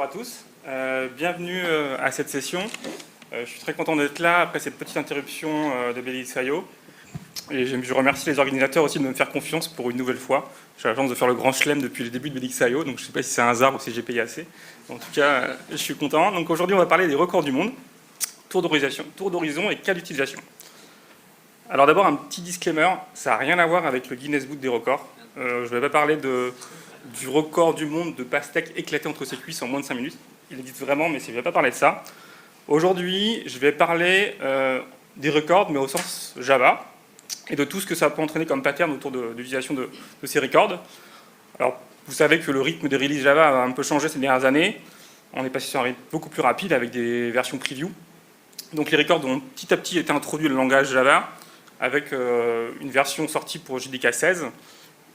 à tous. Bienvenue à cette session. Je suis très content d'être là après cette petite interruption de BDX.io. Et je remercie les organisateurs aussi de me faire confiance pour une nouvelle fois. J'ai la chance de faire le grand chelem depuis le début de BDX.io, donc je ne sais pas si c'est un hasard ou si j'ai payé assez. En tout cas, je suis content. Donc aujourd'hui, on va parler des records du monde, tour d'horizon et cas d'utilisation. Alors d'abord, un petit disclaimer, ça n'a rien à voir avec le Guinness Book des records. Je ne vais pas parler du record du monde de pastèque éclaté entre ses cuisses en moins de 5 minutes. Il existe vraiment, mais je ne vais pas parler de ça. Aujourd'hui, je vais parler des records, mais au sens Java, et de tout ce que ça peut entraîner comme pattern autour de l'utilisation de ces records. Alors, vous savez que le rythme des releases Java a un peu changé ces dernières années. On est passé sur un rythme beaucoup plus rapide avec des versions preview. Donc les records ont petit à petit été introduits dans le langage Java, avec une version sortie pour JDK 16,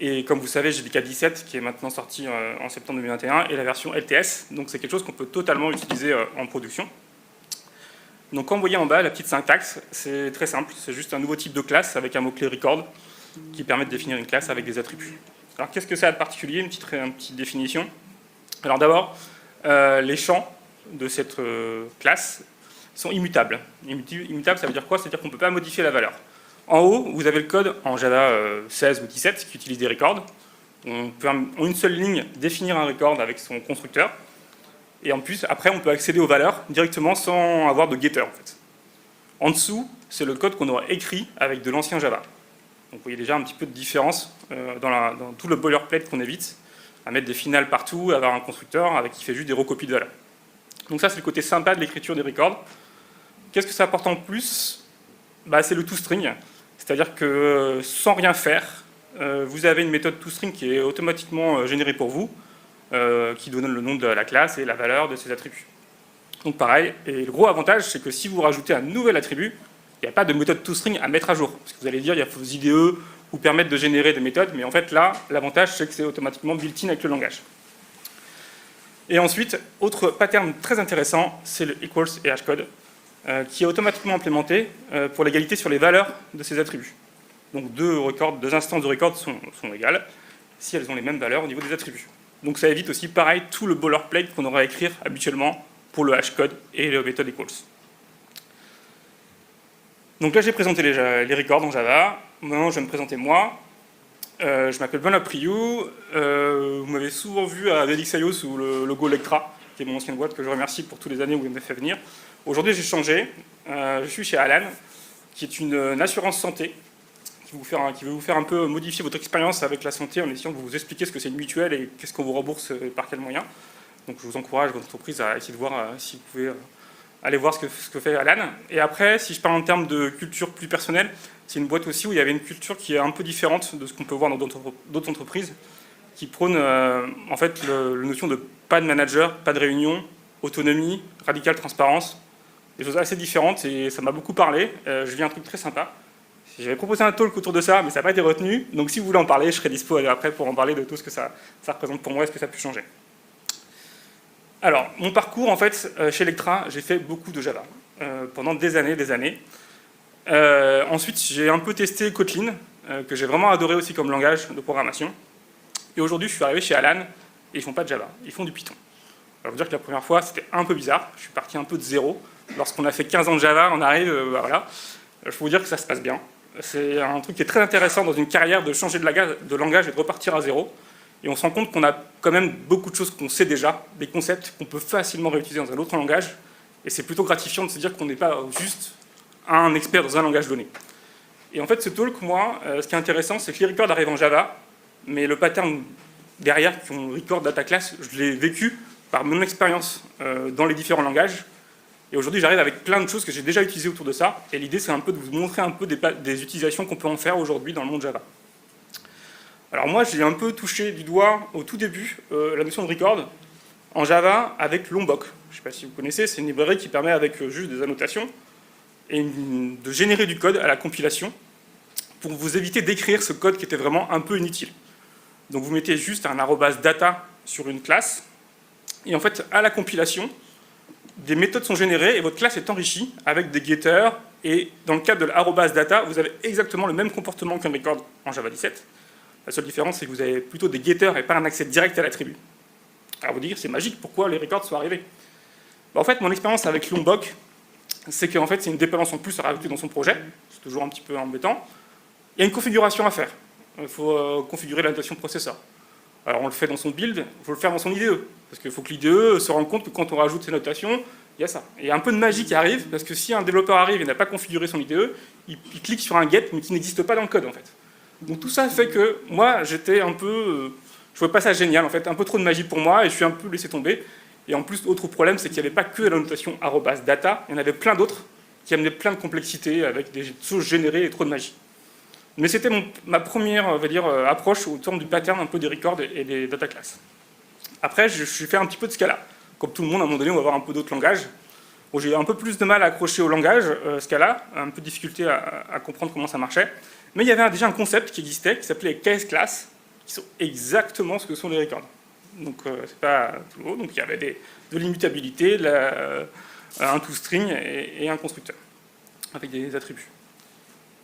et comme vous savez, JDK 17 qui est maintenant sorti en septembre 2021, et la version LTS, donc c'est quelque chose qu'on peut totalement utiliser en production. Donc quand vous voyez en bas la petite syntaxe, c'est très simple, c'est juste un nouveau type de classe avec un mot-clé record qui permet de définir une classe avec des attributs. Alors qu'est-ce que ça a de particulier, une petite définition. Alors d'abord, les champs de cette classe sont immutables. Immutable, ça veut dire quoi? C'est-à-dire qu'on ne peut pas modifier la valeur. En haut, vous avez le code en Java 16 ou 17 qui utilise des records. On peut en une seule ligne définir un record avec son constructeur. Et en plus, après, on peut accéder aux valeurs directement sans avoir de getter. En fait. En dessous, c'est le code qu'on aurait écrit avec de l'ancien Java. Donc vous voyez déjà un petit peu de différence dans tout le boilerplate qu'on évite, à mettre des finales partout, avoir un constructeur qui fait juste des recopies de valeurs. Donc ça, c'est le côté sympa de l'écriture des records. Qu'est-ce que ça apporte en plus? C'est le toString. C'est-à-dire que sans rien faire, vous avez une méthode toString qui est automatiquement générée pour vous, qui donne le nom de la classe et la valeur de ses attributs. Donc pareil, et le gros avantage, c'est que si vous rajoutez un nouvel attribut, il n'y a pas de méthode toString à mettre à jour. Parce que vous allez dire, il y a vos IDE vous permettent de générer des méthodes, mais en fait là, l'avantage, c'est que c'est automatiquement built-in avec le langage. Et ensuite, autre pattern très intéressant, c'est le equals et hashcode, qui est automatiquement implémenté pour l'égalité sur les valeurs de ces attributs. Donc deux instances de record sont égales si elles ont les mêmes valeurs au niveau des attributs. Donc ça évite aussi, pareil, tout le boilerplate qu'on aurait à écrire habituellement pour le hashcode et la méthode equals. Donc là, j'ai présenté les records en Java. Maintenant, je vais me présenter moi. Je m'appelle Benoît Priou. Vous m'avez souvent vu à BDX.io sous le logo Lectra, qui est mon ancienne boîte que je remercie pour toutes les années où il m'a fait venir. Aujourd'hui, j'ai changé. Je suis chez Alan, qui est une assurance santé, qui va vous faire un peu modifier votre expérience avec la santé en essayant de vous expliquer ce que c'est une mutuelle et qu'est-ce qu'on vous rembourse et par quels moyens. Donc je vous encourage, votre entreprise, à essayer de voir si vous pouvez aller voir ce que fait Alan. Et après, si je parle en termes de culture plus personnelle, c'est une boîte aussi où il y avait une culture qui est un peu différente de ce qu'on peut voir dans d'autres entreprises, qui prône en fait la notion de pas de manager, pas de réunion, autonomie, radicale transparence, des choses assez différentes et ça m'a beaucoup parlé. Je vis un truc très sympa. J'avais proposé un talk autour de ça, mais ça n'a pas été retenu. Donc si vous voulez en parler, je serai dispo après pour en parler de tout ce que ça représente pour moi et ce que ça peut changer. Alors, mon parcours, en fait, chez Lectra, j'ai fait beaucoup de Java pendant des années. Ensuite, j'ai un peu testé Kotlin, que j'ai vraiment adoré aussi comme langage de programmation. Et aujourd'hui, je suis arrivé chez Alan, et ils ne font pas de Java, ils font du Python. Alors, vous dire que la première fois, c'était un peu bizarre. Je suis parti un peu de zéro. Lorsqu'on a fait 15 ans de Java, on arrive, voilà. Je peux vous dire que ça se passe bien. C'est un truc qui est très intéressant dans une carrière de changer de langage et de repartir à zéro. Et on se rend compte qu'on a quand même beaucoup de choses qu'on sait déjà, des concepts qu'on peut facilement réutiliser dans un autre langage. Et c'est plutôt gratifiant de se dire qu'on n'est pas juste un expert dans un langage donné. Et en fait, ce talk, moi, ce qui est intéressant, c'est que les records arrivent en Java, mais le pattern derrière, qui ont record data class, je l'ai vécu par mon expérience dans les différents langages. Et aujourd'hui, j'arrive avec plein de choses que j'ai déjà utilisées autour de ça. Et l'idée, c'est un peu de vous montrer un peu des utilisations qu'on peut en faire aujourd'hui dans le monde Java. Alors moi, j'ai un peu touché du doigt au tout début la notion de record en Java avec Lombok. Je ne sais pas si vous connaissez, c'est une librairie qui permet avec juste des annotations et de générer du code à la compilation pour vous éviter d'écrire ce code qui était vraiment un peu inutile. Donc vous mettez juste un @data sur une classe et en fait, à la compilation, des méthodes sont générées et votre classe est enrichie avec des getters. Et dans le cadre de l'@data, vous avez exactement le même comportement qu'un record en Java 17. La seule différence, c'est que vous avez plutôt des getters et pas un accès direct à l'attribut. Alors vous dire, c'est magique, pourquoi les records sont arrivés? En fait, mon expérience avec Lombok, c'est qu'en fait, c'est une dépendance en plus à rajouter dans son projet. C'est toujours un petit peu embêtant. Il y a une configuration à faire. Il faut configurer la notation processeur. Alors on le fait dans son build, il faut le faire dans son IDE. Parce qu'il faut que l'IDE se rende compte que quand on rajoute ces notations, il y a ça. Et il y a un peu de magie qui arrive, parce que si un développeur arrive et n'a pas configuré son IDE, il clique sur un get, mais qui n'existe pas dans le code, en fait. Donc tout ça fait que moi, j'étais un peu... je trouvais pas ça génial, en fait, un peu trop de magie pour moi, et je suis un peu laissé tomber. Et en plus, autre problème, c'est qu'il n'y avait pas que la notation @data, il y en avait plein d'autres qui amenaient plein de complexité avec des choses générées et trop de magie. Mais c'était ma première, on va dire, approche autour du pattern un peu des records et des data classes. Après, je suis fait un petit peu de Scala. Comme tout le monde, à un moment donné, on va avoir un peu d'autres langages. Bon, j'ai eu un peu plus de mal à accrocher au langage Scala, un peu de difficulté à comprendre comment ça marchait. Mais il y avait déjà un concept qui existait, qui s'appelait case class, qui sont exactement ce que sont les records. Donc, c'est pas tout nouveau. Donc, il y avait de l'immutabilité, un toString et un constructeur, avec des attributs.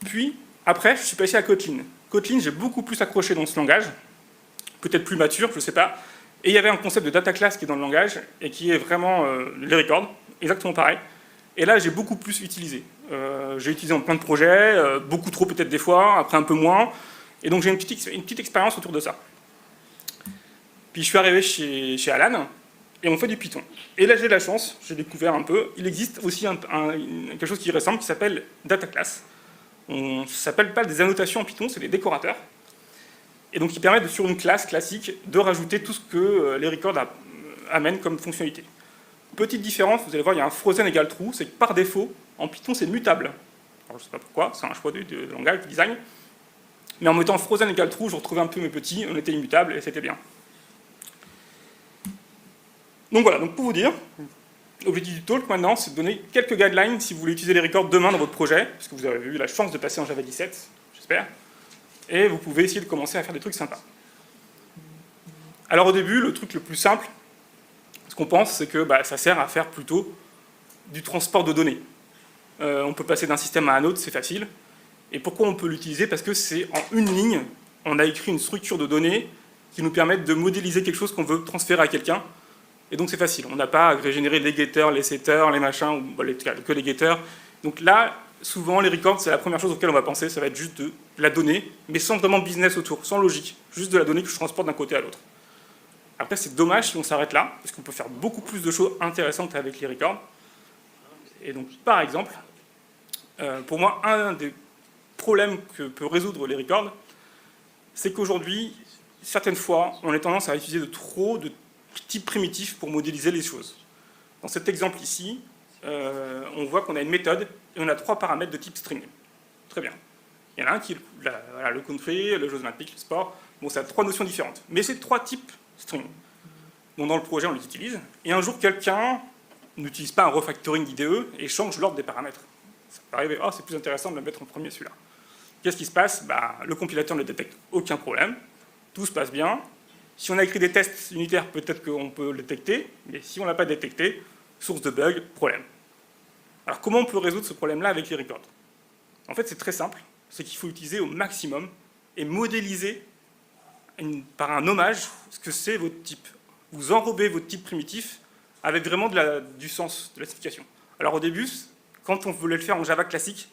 Puis, après, je suis passé à Kotlin. Kotlin, j'ai beaucoup plus accroché dans ce langage, peut-être plus mature, je ne sais pas. Et il y avait un concept de data class qui est dans le langage, et qui est vraiment les records, exactement pareil. Et là, j'ai beaucoup plus utilisé. J'ai utilisé dans plein de projets, beaucoup trop peut-être des fois, après un peu moins. Et donc j'ai une petite expérience autour de ça. Puis je suis arrivé chez Alan, et on fait du Python. Et là, j'ai de la chance, j'ai découvert un peu, il existe aussi quelque chose qui ressemble, qui s'appelle data class. Ça ne s'appelle pas des annotations en Python, c'est des décorateurs. Et donc, qui permettent, sur une classe classique, de rajouter tout ce que les records amènent comme fonctionnalité. Petite différence, vous allez voir, il y a un frozen égale true, c'est que par défaut, en Python, c'est mutable. Alors, je ne sais pas pourquoi, c'est un choix de langage, de design. Mais en mettant frozen égale true, je retrouvais un peu mes petits, on était immutable et c'était bien. Donc voilà, donc pour vous dire, l'objectif du talk maintenant, c'est de donner quelques guidelines si vous voulez utiliser les records demain dans votre projet, parce que vous avez eu la chance de passer en Java 17, j'espère, et vous pouvez essayer de commencer à faire des trucs sympas. Alors au début, le truc le plus simple, ce qu'on pense, c'est que ça sert à faire plutôt du transport de données. On peut passer d'un système à un autre, c'est facile. Et pourquoi on peut l'utiliser? Parce que c'est en une ligne, on a écrit une structure de données qui nous permet de modéliser quelque chose qu'on veut transférer à quelqu'un. Et donc c'est facile, on n'a pas à régénérer les getters, les setters, les machins, ou que les getters. Donc là, souvent, les records, c'est la première chose auquel on va penser, ça va être juste de la donnée, mais sans vraiment de business autour, sans logique, juste de la donnée que je transporte d'un côté à l'autre. Après, c'est dommage si on s'arrête là, parce qu'on peut faire beaucoup plus de choses intéressantes avec les records. Et donc, par exemple, pour moi, un des problèmes que peut résoudre les records, c'est qu'aujourd'hui, certaines fois, on a tendance à utiliser trop de types primitifs pour modéliser les choses. Dans cet exemple ici, on voit qu'on a une méthode et on a 3 paramètres de type string. Très bien. Il y en a un qui est le country, le jeu olympique, le sport. Bon, ça a 3 notions différentes. Mais c'est 3 types string. Donc dans le projet, on les utilise. Et un jour, quelqu'un n'utilise pas un refactoring d'IDE et change l'ordre des paramètres. Ça peut arriver, oh, c'est plus intéressant de le mettre en premier celui-là. Qu'est-ce qui se passe? Le compilateur ne détecte aucun problème. Tout se passe bien. Si on a écrit des tests unitaires, peut-être qu'on peut le détecter, mais si on ne l'a pas détecté, source de bug, problème. Alors comment on peut résoudre ce problème-là avec les records? En fait, c'est très simple, c'est qu'il faut utiliser au maximum et modéliser par un nommage ce que c'est votre type. Vous enrobez votre type primitif avec vraiment du sens, de la signification. Alors au début, quand on voulait le faire en Java classique,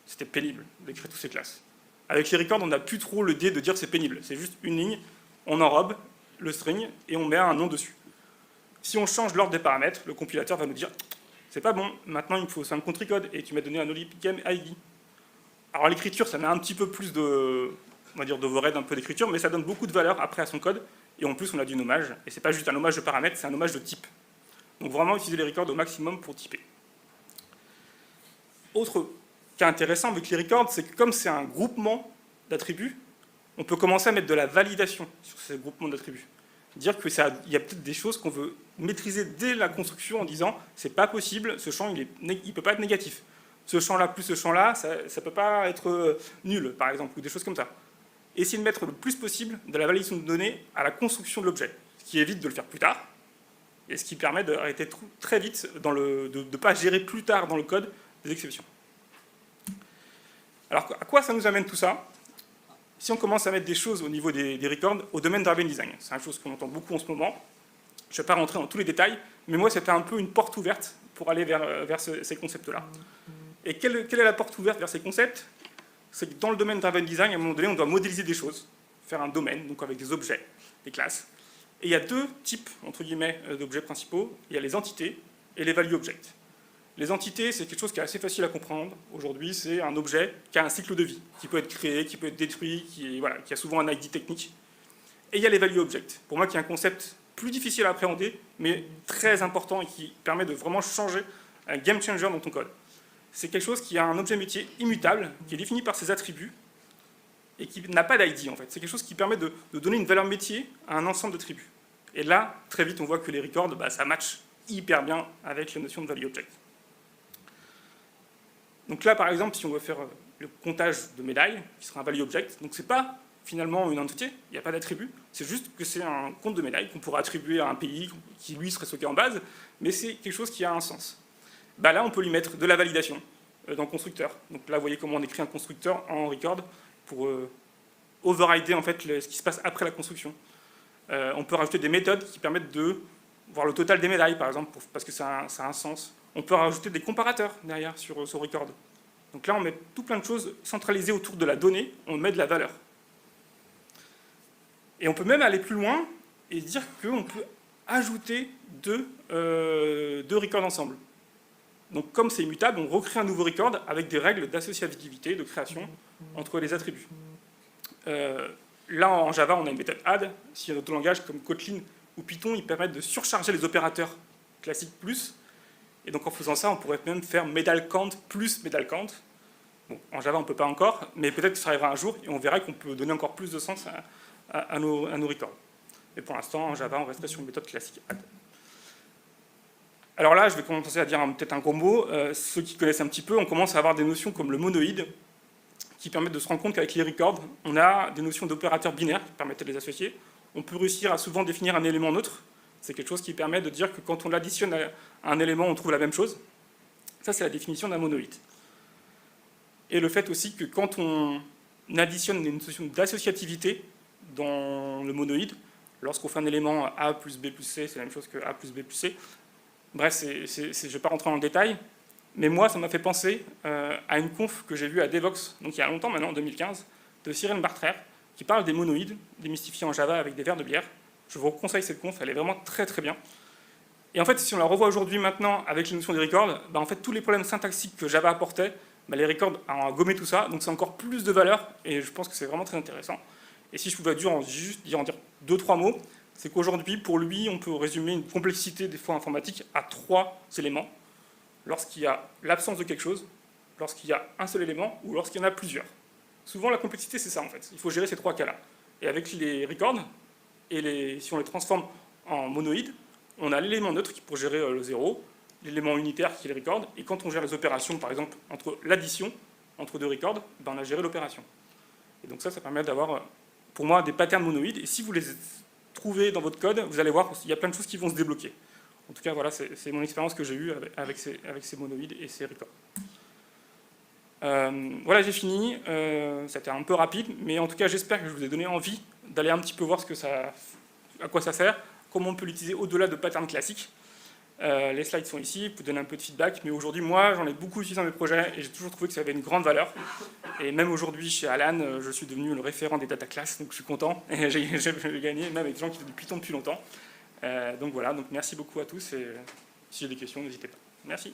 c'était pénible d'écrire toutes ces classes. Avec les records, on n'a plus trop l'idée de dire que c'est pénible. C'est juste une ligne, on enrobe le string et on met un nom dessus. Si on change l'ordre des paramètres, le compilateur va nous dire « c'est pas bon, maintenant il me faut un country code et tu m'as donné un OLIPGAME ID ». Alors l'écriture, ça met un petit peu plus d'overhead, un peu d'écriture, mais ça donne beaucoup de valeur après à son code, et en plus on a du nommage, et c'est pas juste un nommage de paramètres, c'est un nommage de type. Donc vraiment utiliser les records au maximum pour typer. Autre cas intéressant avec les records, c'est que comme c'est un groupement d'attributs, on peut commencer à mettre de la validation sur ces groupements d'attributs. Dire qu'il y a peut-être des choses qu'on veut maîtriser dès la construction en disant c'est pas possible, ce champ il ne peut pas être négatif. Ce champ-là plus ce champ-là, ça ne peut pas être nul, par exemple, ou des choses comme ça. Essayer de mettre le plus possible de la validation de données à la construction de l'objet, ce qui évite de le faire plus tard, et ce qui permet d'arrêter très vite, de ne pas gérer plus tard dans le code des exceptions. Alors, à quoi ça nous amène tout ça? Si on commence à mettre des choses au niveau des records, au domaine driven design, c'est une chose qu'on entend beaucoup en ce moment, Je ne vais pas rentrer dans tous les détails, mais moi, c'était un peu une porte ouverte pour aller vers ces concepts-là. Et quelle est la porte ouverte vers ces concepts? C'est que dans le domaine driven design, à un moment donné, on doit modéliser des choses, faire un domaine, donc avec des objets, des classes. Et il y a deux types, entre guillemets, d'objets principaux. Il y a les entités et les value objects. Les entités, c'est quelque chose qui est assez facile à comprendre. Aujourd'hui, c'est un objet qui a un cycle de vie, qui peut être créé, qui peut être détruit, qui a souvent un ID technique. Et il y a les value objects, pour moi, qui est un concept plus difficile à appréhender, mais très important et qui permet de vraiment changer, un game changer dans ton code. C'est quelque chose qui a un objet métier immutable, qui est défini par ses attributs, et qui n'a pas d'ID, en fait. C'est quelque chose qui permet de donner une valeur métier à un ensemble d'attributs. Et là, très vite, on voit que les records, ça match hyper bien avec la notion de value object. Donc là, par exemple, si on veut faire le comptage de médailles, qui sera un value object, donc c'est pas finalement une entité, il n'y a pas d'attribut, c'est juste que c'est un compte de médailles qu'on pourrait attribuer à un pays qui, lui, serait stocké en base, mais c'est quelque chose qui a un sens. Là, on peut lui mettre de la validation dans le constructeur. Donc là, vous voyez comment on écrit un constructeur en record pour overrider en fait, ce qui se passe après la construction. On peut rajouter des méthodes qui permettent de voir le total des médailles, par exemple, parce que ça a un sens. On peut rajouter des comparateurs derrière sur record. Donc là, on met tout plein de choses centralisées autour de la donnée, on met de la valeur. Et on peut même aller plus loin et dire qu'on peut ajouter deux records ensemble. Donc comme c'est immutable, on recrée un nouveau record avec des règles d'associativité, de création entre les attributs. Là, en Java, on a une méthode add. S'il y a d'autres langages comme Kotlin ou Python, ils permettent de surcharger les opérateurs classiques plus. Et donc en faisant ça, on pourrait même faire medal count plus medal count. Bon, en Java, on ne peut pas encore, mais peut-être que ça arrivera un jour et on verra qu'on peut donner encore plus de sens à nos records. Mais pour l'instant, en Java, on resterait sur une méthode classique add. Alors là, je vais commencer à dire peut-être un gros mot. Ceux qui connaissent un petit peu, on commence à avoir des notions comme le monoïde, qui permettent de se rendre compte qu'avec les records, on a des notions d'opérateurs binaires qui permettent de les associer. On peut réussir à souvent définir un élément neutre. C'est quelque chose qui permet de dire que quand on l'additionne à un élément, on trouve la même chose. Ça, c'est la définition d'un monoïde. Et le fait aussi que quand on additionne une notion d'associativité dans le monoïde, lorsqu'on fait un élément A plus B plus C, c'est la même chose que A plus B plus C. Bref, je ne vais pas rentrer dans le détail, mais moi, ça m'a fait penser à une conf que j'ai vue à Devoxx, donc il y a longtemps maintenant, en 2015, de Cyril Bartrer, qui parle des monoïdes, démystifiés en Java avec des verres de bière. Je vous conseille cette conf, elle est vraiment très très bien. Et en fait, si on la revoit aujourd'hui maintenant avec les notions des records, en fait, tous les problèmes syntaxiques que Java apportait, les records ont gommé tout ça, donc c'est encore plus de valeur, et je pense que c'est vraiment très intéressant. Et si je pouvais juste dire 2-3 mots, c'est qu'aujourd'hui, pour lui, on peut résumer une complexité des fois informatique à 3 éléments. Lorsqu'il y a l'absence de quelque chose, lorsqu'il y a un seul élément, ou lorsqu'il y en a plusieurs. Souvent, la complexité, c'est ça, en fait. Il faut gérer ces 3 cas-là. Et avec les records, si on les transforme en monoïdes, on a l'élément neutre qui pour gérer le 0, l'élément unitaire qui est le record, et quand on gère les opérations, par exemple, entre l'addition, entre 2 records, on a géré l'opération. Et donc ça permet d'avoir, pour moi, des patterns monoïdes, et si vous les trouvez dans votre code, vous allez voir qu'il y a plein de choses qui vont se débloquer. En tout cas, voilà, c'est mon expérience que j'ai eue avec ces monoïdes et ces records. Voilà, j'ai fini. C'était un peu rapide, mais en tout cas, j'espère que je vous ai donné envie d'aller un petit peu voir à quoi ça sert, comment on peut l'utiliser au-delà de patterns classiques. Les slides sont ici, pour donner un peu de feedback, mais aujourd'hui, moi, j'en ai beaucoup utilisé dans mes projets et j'ai toujours trouvé que ça avait une grande valeur. Et même aujourd'hui, chez Alan, je suis devenu le référent des data classes, donc je suis content. Et j'ai gagné, même avec des gens qui font du Python depuis longtemps. Donc voilà, donc merci beaucoup à tous et si j'ai des questions, n'hésitez pas. Merci.